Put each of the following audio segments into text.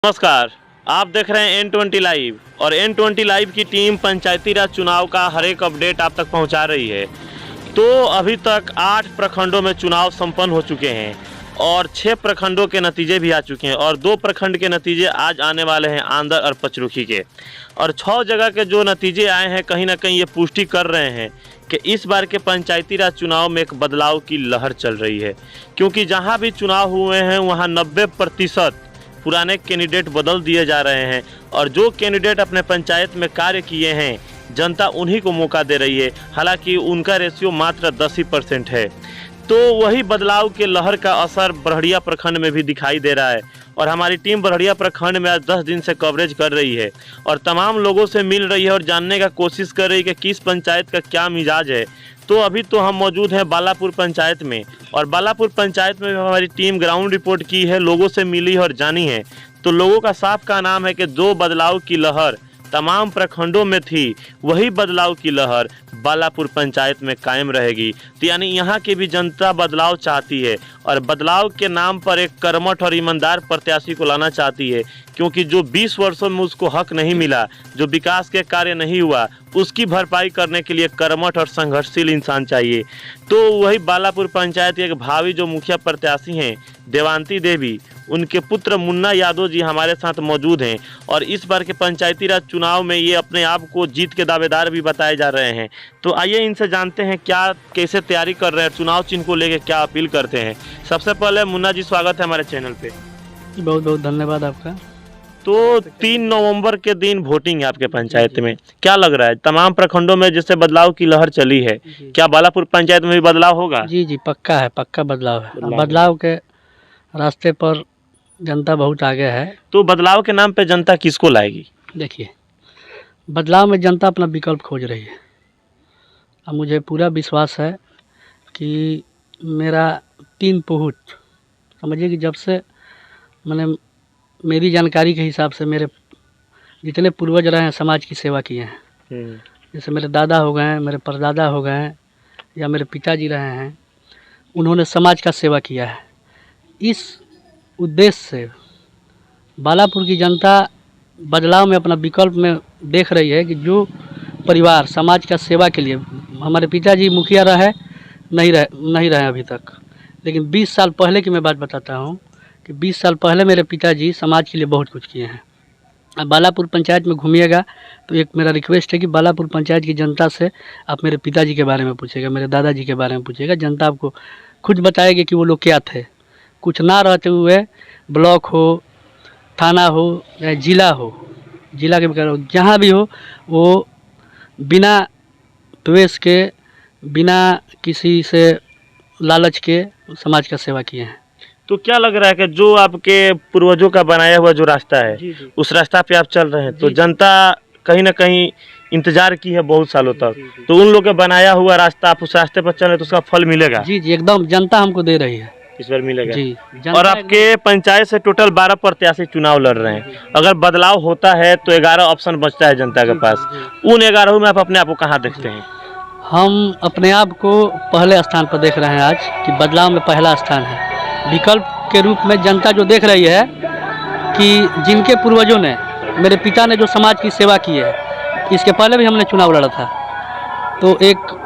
नमस्कार, आप देख रहे हैं N20 लाइव और N20 लाइव की टीम पंचायती राज चुनाव का हर एक अपडेट आप तक पहुंचा रही है। तो अभी तक 8 प्रखंडों में चुनाव संपन्न हो चुके हैं और 6 प्रखंडों के नतीजे भी आ चुके हैं और 2 प्रखंड के नतीजे आज आने वाले हैं, आंदर और पचरुखी के। और 6 जगह के जो नतीजे आए हैं कहीं ना कहीं ये पुष्टि कर रहे हैं कि इस बार के पंचायती राज चुनाव में एक बदलाव की लहर चल रही है, क्योंकि जहाँ भी चुनाव हुए हैं वहाँ 90% पुराने कैंडिडेट बदल दिए जा रहे हैं और जो कैंडिडेट अपने पंचायत में कार्य किए हैं जनता उन्हीं को मौका दे रही है। हालांकि उनका रेशियो मात्र 10% है। तो वही बदलाव के लहर का असर बरहड़िया प्रखंड में भी दिखाई दे रहा है और हमारी टीम बरहड़िया प्रखंड में आज 10 दिन से कवरेज कर रही है और तमाम लोगों से मिल रही है और जानने का कोशिश कर रही है कि किस पंचायत का क्या मिजाज है। तो अभी तो हम मौजूद हैं बालापुर पंचायत में और बालापुर पंचायत में हमारी टीम ग्राउंड रिपोर्ट की है, लोगों से मिली और जानी है। तो लोगों का साफ का नाम है कि जो बदलाव की लहर तमाम प्रखंडों में थी वही बदलाव की लहर बालापुर पंचायत में कायम रहेगी। तो यानी यहाँ की भी जनता बदलाव चाहती है और बदलाव के नाम पर एक कर्मठ और ईमानदार प्रत्याशी को लाना चाहती है, क्योंकि जो 20 वर्षों में उसको हक नहीं मिला, जो विकास के कार्य नहीं हुआ, उसकी भरपाई करने के लिए कर्मठ और संघर्षशील इंसान चाहिए। तो वही बालापुर पंचायत के एक भावी जो मुखिया प्रत्याशी हैं देवांती देवी, उनके पुत्र मुन्ना यादव जी हमारे साथ मौजूद हैं और इस बार के पंचायती राज चुनाव में ये अपने आप को जीत के दावेदार भी बताए जा रहे हैं। तो आइए इनसे जानते हैं क्या कैसे तैयारी कर रहे हैं, चुनाव चिन्ह को लेकर क्या अपील करते हैं। सबसे पहले मुन्ना जी, स्वागत है हमारे चैनल पे। बहुत बहुत धन्यवाद आपका। तो 3 नवंबर के दिन वोटिंग है आपके पंचायत में, क्या लग रहा है तमाम प्रखंडों में जैसे बदलाव की लहर चली है, क्या बालापुर पंचायत में भी बदलाव होगा? जी, पक्का है, पक्का बदलाव है। बदलाव के रास्ते पर जनता बहुत आगे है। तो बदलाव के नाम पे जनता किसको लाएगी? देखिए, बदलाव में जनता अपना विकल्प खोज रही है। अब मुझे पूरा विश्वास है कि मेरा 3 पुरुष, समझिए कि जब से मैंने मेरी जानकारी के हिसाब से मेरे जितने पूर्वज रहे हैं समाज की सेवा किए हैं। जैसे मेरे दादा हो गए हैं, मेरे परदादा हो गए हैं या मेरे पिताजी रहे हैं, उन्होंने समाज का सेवा किया है। इस उद्देश्य से बालापुर की जनता बदलाव में अपना विकल्प में देख रही है कि जो परिवार समाज का सेवा के लिए, हमारे पिताजी मुखिया नहीं रहे अभी तक, लेकिन 20 साल पहले की मैं बात बताता हूँ कि 20 साल पहले मेरे पिताजी समाज के लिए बहुत कुछ किए हैं। अब बालापुर पंचायत में घूमिएगा तो एक मेरा रिक्वेस्ट है कि बालापुर पंचायत की जनता से आप मेरे पिताजी के बारे में पूछिएगा, मेरे दादाजी के बारे में पूछिएगा। जनता आपको खुद बताएगी कि वो लोग क्या थे। कुछ ना रहते हुए ब्लॉक हो, थाना हो या जिला के जहाँ भी हो, वो बिना द्वेष के, बिना किसी से लालच के समाज का सेवा किए हैं। तो क्या लग रहा है कि जो आपके पूर्वजों का बनाया हुआ जो रास्ता है उस रास्ता पे आप चल रहे हैं, तो जनता कहीं ना कहीं इंतजार की है बहुत सालों तक, तो उन लोगों का बनाया हुआ रास्ता आप उस रास्ते पर चल रहे हैं तो उसका फल मिलेगा? जी, एकदम जनता हमको दे रही है, इस बार मिलेगा जी। और आपके पंचायत से टोटल 12 प्रत्याशी चुनाव लड़ रहे हैं। अगर बदलाव होता है तो 11 ऑप्शन बचता है जनता के पास। उन 11 में आप अपने आप को कहाँ देखते हैं? हम अपने आप को पहले स्थान पर देख रहे हैं आज, कि बदलाव में पहला स्थान है। विकल्प के रूप में जनता जो देख रही है कि जिनके पूर्वजों ने, मेरे पिता ने जो समाज की सेवा की है, इसके पहले भी हमने चुनाव लड़ा था, तो एक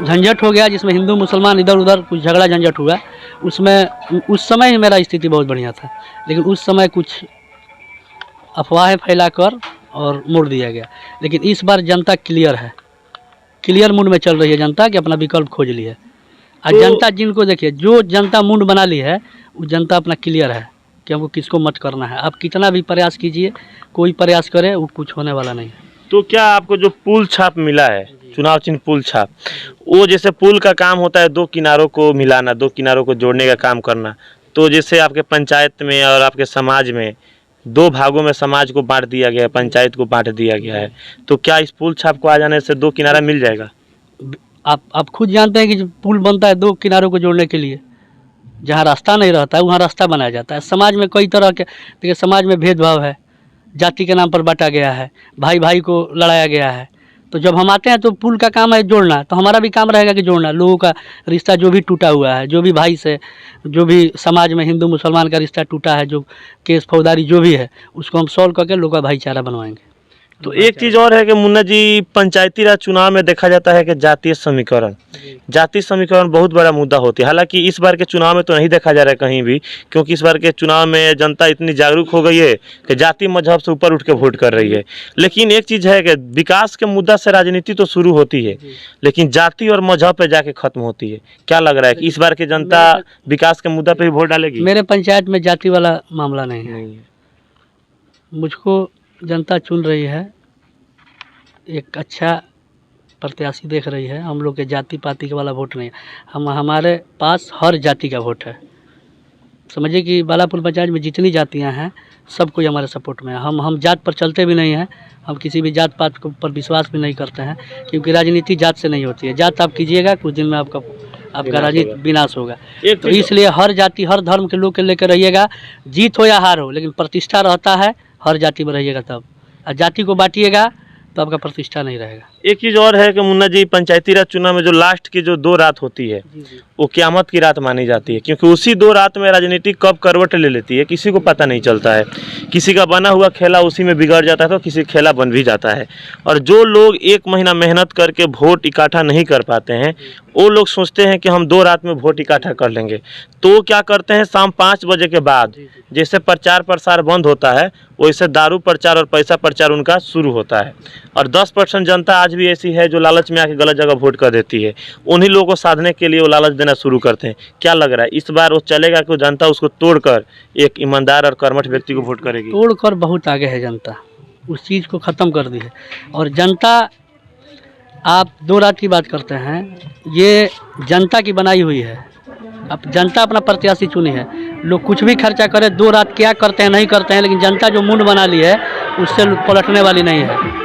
झंझट हो गया जिसमें हिंदू मुसलमान इधर उधर कुछ झगड़ा झंझट हुआ। उसमें उस समय ही मेरा स्थिति बहुत बढ़िया था, लेकिन उस समय कुछ अफवाहें फैलाकर और मोड़ दिया गया। लेकिन इस बार जनता क्लियर है, क्लियर मूड में चल रही है जनता कि अपना विकल्प खोज ली है। और जनता जिनको देखिए, जो जनता मूड बना ली है वो जनता अपना क्लियर है कि हमको किसको मत करना है। आप कितना भी प्रयास कीजिए, कोई प्रयास करे, वो कुछ होने वाला नहीं है। तो क्या आपको जो पुल छाप मिला है, चुनाव चिन्ह पुल छाप, वो जैसे पुल का काम होता है 2 किनारों को मिलाना, 2 किनारों को जोड़ने का काम करना, तो जैसे आपके पंचायत में और आपके समाज में 2 भागों में समाज को बांट दिया गया है, पंचायत को बांट दिया गया है, तो क्या इस पुल छाप को आ जाने से 2 किनारा मिल जाएगा? आप खुद जानते हैं कि पुल बनता है 2 किनारों को जोड़ने के लिए। जहाँ रास्ता नहीं रहता है वहाँ रास्ता बनाया जाता है। समाज में कई तरह के, देखिए समाज में भेदभाव है, जाति के नाम पर बांटा गया है, भाई भाई को लड़ाया गया है, तो जब हम आते हैं तो पुल का काम है जोड़ना, तो हमारा भी काम रहेगा कि जोड़ना लोगों का रिश्ता जो भी टूटा हुआ है, जो भी भाई से, जो भी समाज में हिंदू मुसलमान का रिश्ता टूटा है, जो केस फौजदारी जो भी है, उसको हम सॉल्व करके लोगों का भाईचारा बनवाएंगे। तो एक चीज़ और है कि मुन्ना जी, पंचायती राज चुनाव में देखा जाता है कि जातीय समीकरण बहुत बड़ा मुद्दा होती है। हालांकि इस बार के चुनाव में तो नहीं देखा जा रहा है कहीं भी, क्योंकि इस बार के चुनाव में जनता इतनी जागरूक हो गई है कि जाति मजहब से ऊपर उठ के वोट कर रही है। लेकिन एक चीज़ है कि विकास के मुद्दा से राजनीति तो शुरू होती है, लेकिन जाति और मजहब पे जाके खत्म होती है। क्या लग रहा है कि इस बार की जनता विकास के मुद्दा पे ही वोट डालेगी? मेरे पंचायत में जाति वाला मामला नहीं है। मुझको जनता चुन रही है, एक अच्छा प्रत्याशी देख रही है। हम लोग के जाति पाति के वाला वोट नहीं है, हमारे पास हर जाति का वोट है। समझिए कि बालापुर पंचायत में जितनी जातियां हैं सब कोई हमारे सपोर्ट में है। हम जात पर चलते भी नहीं हैं, हम किसी भी जात पात को पर विश्वास भी नहीं करते हैं, क्योंकि राजनीति जात से नहीं होती है। जात आप कीजिएगा, कुछ दिन में आपका राजनीति विनाश होगा। तो इसलिए हर जाति हर धर्म के लोग के लेकर रहिएगा, जीत हो या हार हो, लेकिन प्रतिष्ठा रहता है हर जाति में रहिएगा तब। और जाति को बांटिएगा तो आपका प्रतिष्ठा नहीं रहेगा। एक चीज़ और है कि मुन्ना जी, पंचायती राज चुनाव में जो लास्ट की जो 2 रात होती है वो क़यामत की रात मानी जाती है, क्योंकि उसी 2 रात में राजनीति कब करवट ले लेती है किसी को पता नहीं चलता है। किसी का बना हुआ खेला उसी में बिगड़ जाता है, तो किसी खेला बन भी जाता है। और जो लोग 1 महीना मेहनत करके वोट इकट्ठा नहीं कर पाते हैं, वो लोग सोचते हैं कि हम 2 रात में वोट इकट्ठा कर लेंगे, तो क्या करते हैं, शाम 5 बजे के बाद जैसे प्रचार प्रसार बंद होता है, वैसे दारू प्रचार और पैसा प्रचार उनका शुरू होता है। और 10% जनता आज भी ऐसी है जो लालच में आके गलत जगह वोट कर देती है। उन्हीं लोगों को साधने के लिए वो लालच देना शुरू करते हैं। क्या लग रहा है इस बार वो चलेगा कि जनता उसको तोड़कर एक ईमानदार और कर्मठ व्यक्ति को वोट करेगी? तोड़कर बहुत आगे है जनता, उस चीज़ को ख़त्म कर दी है। और जनता, आप 2 रात की बात करते हैं, ये जनता की बनाई हुई है। अब जनता अपना प्रत्याशी चुनी है, लोग कुछ भी खर्चा करें, 2 रात क्या करते हैं नहीं करते हैं, लेकिन जनता जो मुंड बना ली है उससे पलटने वाली नहीं है।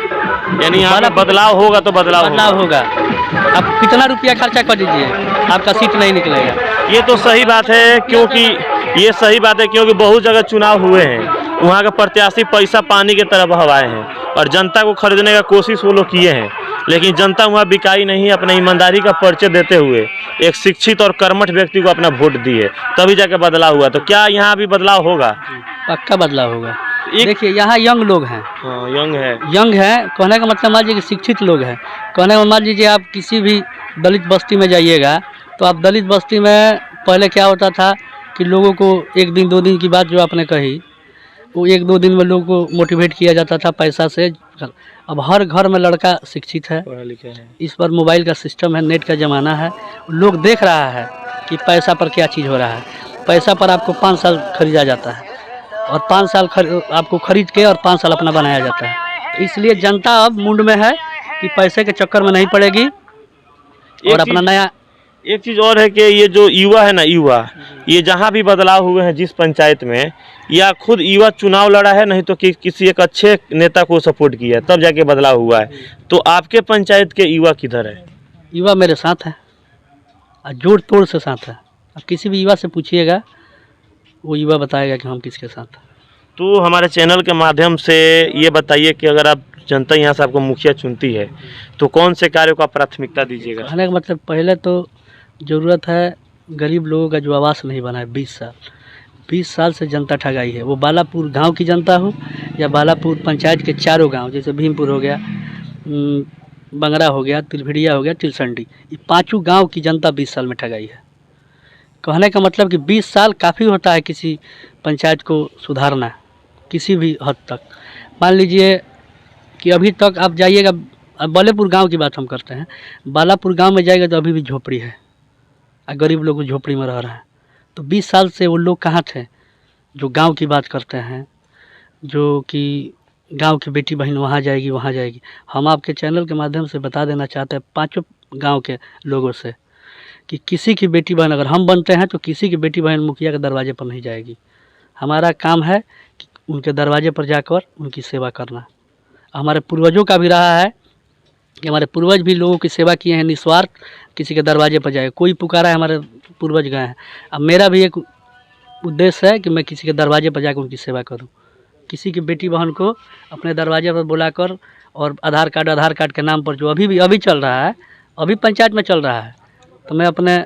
यानी यहाँ पे बदलाव होगा तो बदलाव होगा। आप कितना रुपया खर्चा कर दीजिए, आपका सीट नहीं निकलेगा। ये तो सही बात है, क्योंकि बहुत जगह चुनाव हुए हैं, वहाँ के प्रत्याशी पैसा पानी के तरह बहवाए हैं और जनता को खरीदने का कोशिश वो लोग किए हैं, लेकिन जनता वहाँ बिकाई नहीं। अपने ईमानदारी का परिचय देते हुए एक शिक्षित और कर्मठ व्यक्ति को अपना वोट दिए, तभी जाके बदलाव हुआ। तो क्या यहाँ भी बदलाव होगा? पक्का बदलाव होगा। देखिए यहाँ यंग लोग हैं। यंग है कहने का मतलब मान लीजिए कि शिक्षित लोग हैं। कहने का मान लीजिए आप किसी भी दलित बस्ती में जाइएगा, तो आप दलित बस्ती में पहले क्या होता था कि लोगों को 1 दिन 2 दिन की बात जो आपने कही, वो 1-2 दिन में लोगों को मोटिवेट किया जाता था पैसा से। अब हर घर में लड़का शिक्षित है, पढ़ा लिखा है, इस पर मोबाइल का सिस्टम है, नेट का ज़माना है, लोग देख रहा है कि पैसा पर क्या चीज़ हो रहा है। पैसा पर आपको 5 साल खरीदा जाता है और 5 साल आपको खरीद के और 5 साल अपना बनाया जाता है। तो इसलिए जनता अब मुंड में है कि पैसे के चक्कर में नहीं पड़ेगी और अपना नया। एक चीज़ और है कि ये जो युवा है ना, ये जहाँ भी बदलाव हुए हैं जिस पंचायत में, या खुद युवा चुनाव लड़ा है, नहीं तो किसी एक अच्छे नेता को सपोर्ट किया है, तब जाके बदलाव हुआ है। तो आपके पंचायत के युवा किधर है? युवा मेरे साथ है और जोड़ तोड़ से साथ है। अब किसी भी युवा से पूछिएगा, वो युवा बताएगा कि हम किसके साथ हैं। तो हमारे चैनल के माध्यम से ये बताइए कि अगर आप जनता यहाँ से आपको मुखिया चुनती है तो कौन से कार्यों का प्राथमिकता दीजिएगा? कहने का मतलब पहले तो ज़रूरत है गरीब लोगों का जो आवास नहीं बना है 20 साल से जनता ठगाई है। वो बालापुर गांव की जनता हो या बालापुर पंचायत के चारों गांव, जैसे भीमपुर हो गया, बंगरा हो गया, तिलभिड़िया हो गया, तिलसंडी, ये 5 गांव की जनता 20 साल में ठगाई है। कहने का मतलब कि 20 साल काफ़ी होता है किसी पंचायत को सुधारना, किसी भी हद तक। मान लीजिए कि अभी तक आप जाइएगा, अब बालापुर गांव की बात हम करते हैं, बालापुर गांव में जाएगा तो अभी भी झोपड़ी है और गरीब लोग झोपड़ी में रह रहे हैं। तो 20 साल से वो लोग कहाँ थे जो गांव की बात करते हैं, जो कि गांव की बेटी बहन वहाँ जाएगी वहाँ जाएगी। हम आपके चैनल के माध्यम से बता देना चाहते हैं 5 गांव के लोगों से कि किसी की बेटी बहन अगर हम बनते हैं तो किसी की बेटी बहन मुखिया के दरवाजे पर नहीं जाएगी। हमारा काम है कि उनके दरवाजे पर जाकर उनकी सेवा करना। हमारे पूर्वजों का भी रहा है कि हमारे पूर्वज भी लोगों की सेवा किए हैं निस्वार्थ, किसी के दरवाजे पर जाए, कोई पुकारा है हमारे पूर्वज गए हैं। अब मेरा भी एक उद्देश्य है कि मैं किसी के दरवाजे पर जाकर उनकी सेवा करूं। किसी की बेटी बहन को अपने दरवाजे पर बुलाकर और आधार कार्ड के नाम पर जो अभी चल रहा है, अभी पंचायत में चल रहा है, तो मैं अपने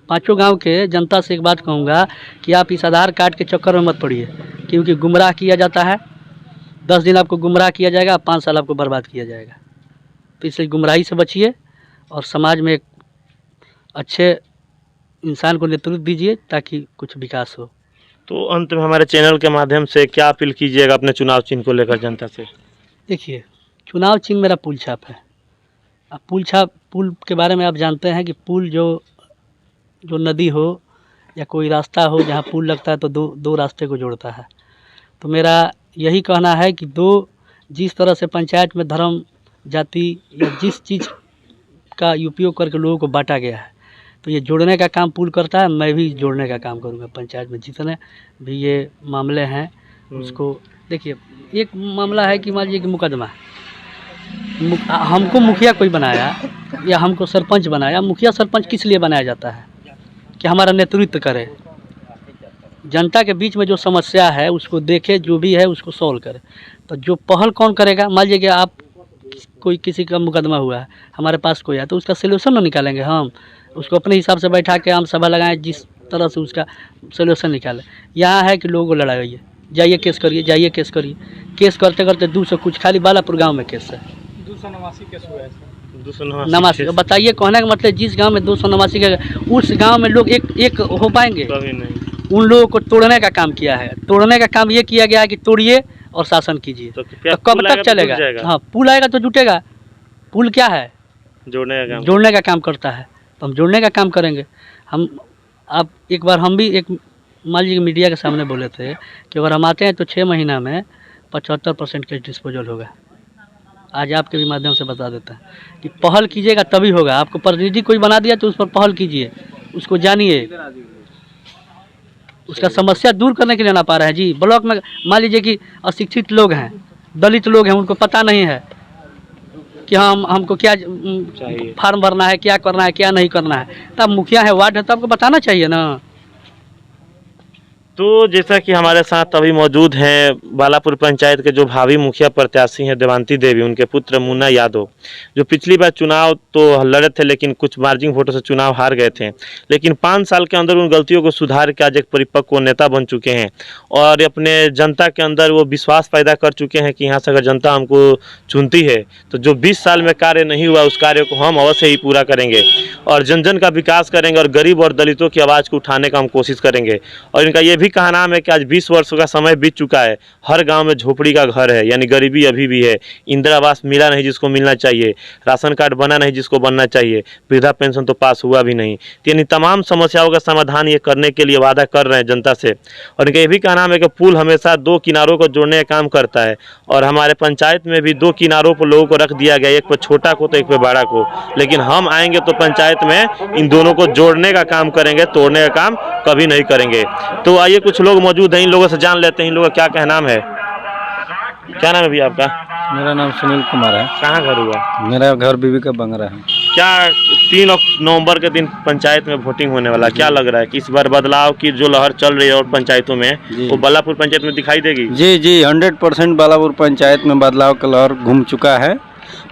पांचों गांव के जनता से एक बात कहूँगा कि आप इस आधार कार्ड के चक्कर में मत पड़िए, क्योंकि गुमराह किया जाता है। 10 दिन आपको गुमराह किया जाएगा, 5 साल आपको बर्बाद किया जाएगा। तो इसलिए गुमराही से बचिए और समाज में एक अच्छे इंसान को नेतृत्व दीजिए ताकि कुछ विकास हो। तो अंत में हमारे चैनल के माध्यम से क्या अपील कीजिएगा अपने चुनाव चिन्ह को लेकर जनता से? देखिए, चुनाव चिन्ह मेरा पुल छाप है। अब पुल के बारे में आप जानते हैं कि पुल जो नदी हो या कोई रास्ता हो जहाँ पुल लगता है तो दो रास्ते को जोड़ता है। तो मेरा यही कहना है कि जिस तरह से पंचायत में धर्म, जाति या जिस चीज़ का उपयोग करके लोगों को बांटा गया है, तो ये जोड़ने का काम पुल करता है। मैं भी जोड़ने का काम करूँगा। पंचायत में जितने भी ये मामले हैं उसको देखिए, एक मामला है कि मान लीजिए कि मुकदमा, हमको मुखिया कोई बनाया या हमको सरपंच बनाया। मुखिया सरपंच किस लिए बनाया जाता है? कि हमारा नेतृत्व करे, जनता के बीच में जो समस्या है उसको देखे, जो भी है उसको सॉल्व करे। तो जो पहल कौन करेगा? मान लीजिए कि आप किसी का मुकदमा हुआ है, हमारे पास कोई है, तो उसका सोल्यूशन ना निकालेंगे हम, उसको अपने हिसाब से बैठा के हम सभा लगाएं, जिस तरह से उसका सोल्यूशन निकालें। यहाँ है कि लोगों को लड़ाई है, जाइए केस करिए, जाइए केस करिए। केस करते करते 200 कुछ खाली बालापुर गाँव में केस है, 289 केस हुआ है। 289। बताइए, कहने का मतलब जिस गांव में 289 का, उस गांव में लोग एक हो पाएंगे? कभी नहीं। उन लोगों को तोड़ने का काम किया है। तोड़ने का काम ये किया गया है कि तोड़िए और शासन कीजिए। तो कब तक चलेगा? हाँ, पुल आएगा तो जुटेगा। पुल क्या है? जोड़ने का काम करता है। तो हम जोड़ने का काम करेंगे। अब एक बार हम भी मान लीजिए मीडिया के सामने बोले थे कि अगर हम आते हैं तो 6 महीना में 75% केस डिस्पोजल होगा। आज आपके भी माध्यम से बता देता है कि पहल कीजिएगा तभी होगा। आपको प्रतिनिधि कोई बना दिया तो उस पर पहल कीजिए, उसको जानिए, उसका समस्या दूर करने के लिए ना पा रहे हैं जी। ब्लॉक में मान लीजिए कि अशिक्षित लोग हैं, दलित लोग हैं, उनको पता नहीं है कि हमको क्या फार्म भरना है, क्या करना है, क्या नहीं करना है। तब मुखिया है, वार्ड है, तो आपको बताना चाहिए ना। तो जैसा कि हमारे साथ अभी मौजूद हैं बालापुर पंचायत के जो भावी मुखिया प्रत्याशी हैं देवांती देवी, उनके पुत्र मुन्ना यादव, जो पिछली बार चुनाव तो लड़े थे लेकिन कुछ मार्जिन वोटों से चुनाव हार गए थे, लेकिन 5 साल के अंदर उन गलतियों को सुधार के आज एक परिपक्व नेता बन चुके हैं और अपने जनता के अंदर वो विश्वास पैदा कर चुके हैं कि यहाँ से अगर जनता हमको चुनती है तो जो 20 साल में कार्य नहीं हुआ उस कार्य को हम अवश्य ही पूरा करेंगे और जन जन का विकास करेंगे और गरीब और दलितों की आवाज़ को उठाने का हम कोशिश करेंगे। और इनका ये भी कहा नाम है कि आज 20 वर्षों का समय बीत चुका है, हर गांव में झोपड़ी का घर है, यानी गरीबी अभी भी है, इंदिरा आवास मिला नहीं जिसको मिलना चाहिए, राशन कार्ड बना नहीं जिसको बनना चाहिए, वृद्धा पेंशन तो पास हुआ भी नहीं। यानी तमाम समस्याओं का समाधान ये करने के लिए वादा कर रहे हैं जनता से। और इनका ये भी कहना है कि पुल हमेशा 2 किनारों को जोड़ने का काम करता है और हमारे पंचायत में भी 2 किनारों पर लोगों को रख दिया गया, एक पर छोटा को तो एक पर बड़ा को, लेकिन हम आएंगे तो पंचायत में इन दोनों को जोड़ने का काम करेंगे, तोड़ने का काम कभी नहीं करेंगे। तो आइए कुछ लोग मौजूद हैं, इन लोगों से जान लेते हैं इन लोगों का क्या कहना है। क्या नाम है भैया आपका? मेरा नाम सुनील कुमार है। कहाँ घर हुआ? मेरा घर बीबी का बंगरा है। क्या 3 नवंबर के दिन पंचायत में वोटिंग होने वाला, क्या लग रहा है कि इस बार बदलाव की जो लहर चल रही है और पंचायतों में वो बालापुर पंचायत में दिखाई देगी? जी 100% बालापुर पंचायत में बदलाव का लहर घूम चुका है।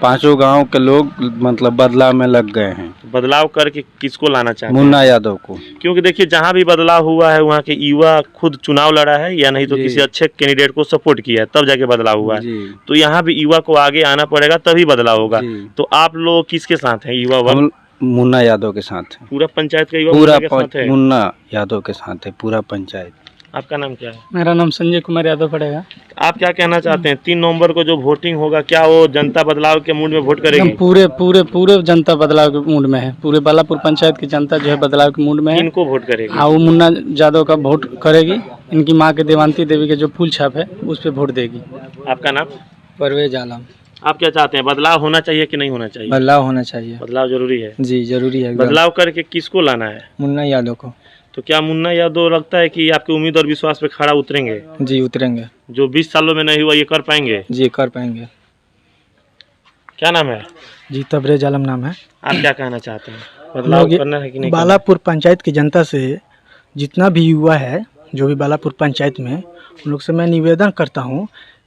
5 गांव के लोग मतलब बदलाव में लग गए हैं। बदलाव करके किसको लाना चाहते हैं? मुन्ना यादव को। क्योंकि देखिए जहाँ भी बदलाव हुआ है वहाँ के युवा खुद चुनाव लड़ा है या नहीं तो किसी अच्छे कैंडिडेट को सपोर्ट किया है तब जाके बदलाव हुआ है। तो यहाँ भी युवा को आगे आना पड़ेगा तभी बदलाव होगा। तो आप लोग किसके साथ हैं? युवा वर्ग मुन्ना यादव के साथ है। पूरा पंचायत का युवा पूरा मुन्ना यादव के साथ है पूरा पंचायत। आपका नाम क्या है? मेरा नाम संजय कुमार यादव पड़ेगा। आप क्या कहना चाहते हैं? 3 नवंबर को जो वोटिंग होगा क्या वो जनता बदलाव के मूड में वोट करेगी? पूरे जनता बदलाव के मूड में है। पूरे बालापुर पंचायत की जनता जो है बदलाव के मूड में है। इनको वोट करेगी? हाँ, वो मुन्ना यादव का वोट करेगी। इनकी माँ के देवांती देवी के जो फूल छाप है उस पर वोट देगी। आपका नाम? परवेज आलम। आप क्या चाहते हैं? बदलाव होना चाहिए कि नहीं होना चाहिए? बदलाव होना चाहिए। बदलाव जरूरी है? जी जरूरी है। बदलाव करके किसको लाना है? मुन्ना यादव को। तो क्या मुन्ना यादव लगता है कि आपकी उम्मीद और विश्वास पे खड़ा उतरेंगे? जी उतरेंगे। जो 20 सालों में नहीं हुआ ये कर पाएंगे? जी कर पाएंगे। क्या नाम है? जी तबरेज आलम नाम है। आप क्या कहना चाहते हैं? बदलाव करना है कि नहीं? बालापुर पंचायत की जनता से जितना भी युवा है जो भी बालापुर पंचायत में हैं उन लोग से मैं निवेदन करता हूँ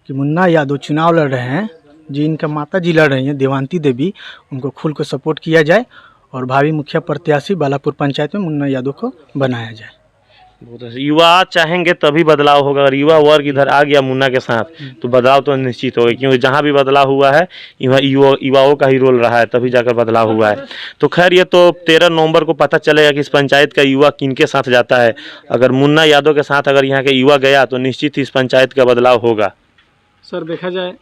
कि मुन्ना यादव चुनाव लड़ रहे हैं, जी इनका माता जी लड़ रही हैं देवांती देवी, उनको खुल को सपोर्ट किया जाए और भावी मुखिया प्रत्याशी बालापुर पंचायत में मुन्ना यादव को बनाया जाए। बहुत अच्छे। युवा चाहेंगे तभी बदलाव होगा। अगर युवा वर्ग इधर आ गया मुन्ना के साथ तो बदलाव तो निश्चित होगा, क्योंकि जहाँ भी बदलाव हुआ है युवाओं का ही रोल रहा है, तभी जाकर बदलाव हुआ है। तो खैर ये तो 13 नवंबर को पता चलेगा कि इस पंचायत का युवा किनके साथ जाता है। अगर मुन्ना यादव के साथ अगर यहाँ के युवा गया तो निश्चित ही इस पंचायत का बदलाव होगा। सर देखा जाए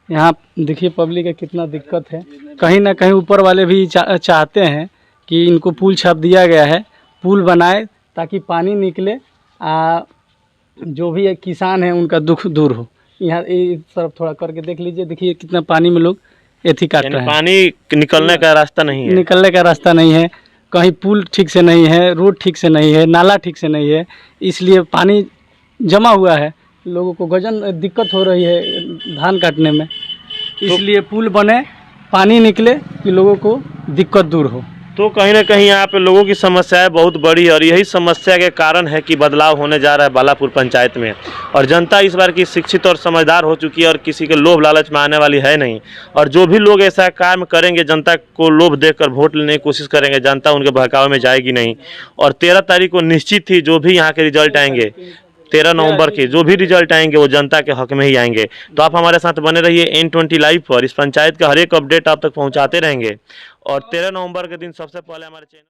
यहाँ देखिए पब्लिक का कितना दिक्कत है, कहीं ना कहीं ऊपर वाले भी चाहते हैं कि इनको पुल छाप दिया गया है, पुल बनाए ताकि पानी निकले, जो भी है किसान है उनका दुख दूर हो। यहाँ इस तरफ थोड़ा करके देख लीजिए, देखिए कितना पानी में लोग एथी काट रहे हैं। पानी निकलने का रास्ता नहीं है, निकलने का रास्ता नहीं है, कहीं पुल ठीक से नहीं है, रोड ठीक से नहीं है, नाला ठीक से नहीं है, इसलिए पानी जमा हुआ है, लोगों को गजन दिक्कत हो रही है धान काटने में। इसलिए पुल बने, पानी निकले कि लोगों को दिक्कत दूर हो। तो कहीं ना कहीं यहाँ पे लोगों की समस्याएं बहुत बड़ी है और यही समस्या के कारण है कि बदलाव होने जा रहा है बालापुर पंचायत में। और जनता इस बार की शिक्षित और समझदार हो चुकी है और किसी के लोभ लालच में आने वाली है नहीं। और जो भी लोग ऐसा काम करेंगे, जनता को लोभ देकर वोट लेने की कोशिश करेंगे, जनता उनके बहकावे में जाएगी नहीं। और 13 तारीख को निश्चित ही जो भी यहाँ के रिजल्ट आएंगे, 13 नवंबर के जो भी रिजल्ट आएंगे वो जनता के हक में ही आएंगे। तो आप हमारे साथ बने रहिए N20 लाइव पर। इस पंचायत का हर एक अपडेट आप तक पहुंचाते रहेंगे और 13 नवंबर के दिन सबसे पहले हमारे चैनल